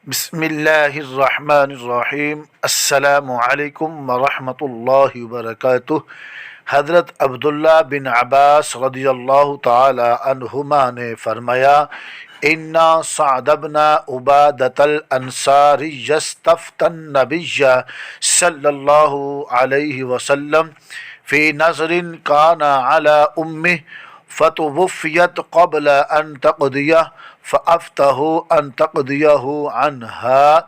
بسم اللہ الرحمن الرحیم۔ السلام علیکم ورحمۃ اللہ وبرکاتہ۔ حضرت عبداللہ بن عباس رضی اللہ تعالی عنہما نے فرمایا، انا سعد بن عبادۃ الانصاری استفتى النبی صلی اللہ علیہ وسلم فی نظر کان علی امہ فتوفیت قبل ان تقضیہ فافتہ ان تقضیہ عنہا۔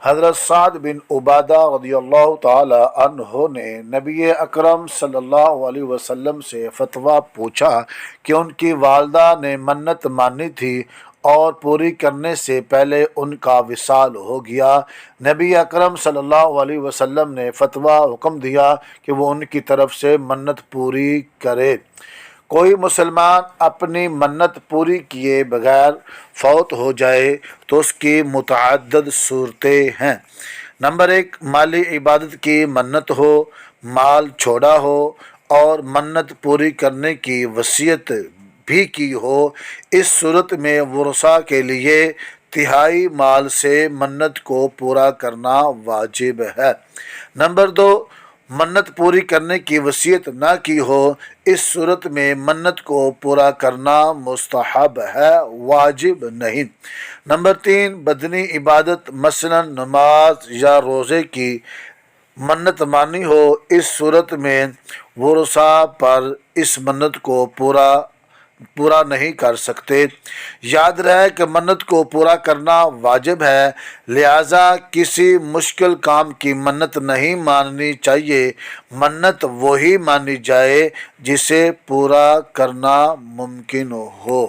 حضرت سعد بن عبادہ رضی اللہ تعالی عنہ نے نبی اکرم صلی اللہ علیہ وسلم سے فتویٰ پوچھا کہ ان کی والدہ نے منت مانی تھی اور پوری کرنے سے پہلے ان کا وصال ہو گیا۔ نبی اکرم صلی اللہ علیہ وسلم نے فتویٰ حکم دیا کہ وہ ان کی طرف سے منت پوری کرے۔ کوئی مسلمان اپنی منت پوری کیے بغیر فوت ہو جائے تو اس کی متعدد صورتیں ہیں۔ نمبر 1، مالی عبادت کی منت ہو، مال چھوڑا ہو اور منت پوری کرنے کی وصیت بھی کی ہو۔ اس صورت میں ورثاء کے لیے تہائی مال سے منت کو پورا کرنا واجب ہے۔ نمبر 2، منت پوری کرنے کی وصیت نہ کی ہو، اس صورت میں منت کو پورا کرنا مستحب ہے، واجب نہیں۔ نمبر 3، بدنی عبادت مثلا نماز یا روزے کی منت مانی ہو، اس صورت میں ورثاء پر اس منت کو پورا نہیں کر سکتے۔ یاد رہے کہ منت کو پورا کرنا واجب ہے، لہذا کسی مشکل کام کی منت نہیں ماننی چاہیے۔ منت وہی مانی جائے جسے پورا کرنا ممکن ہو۔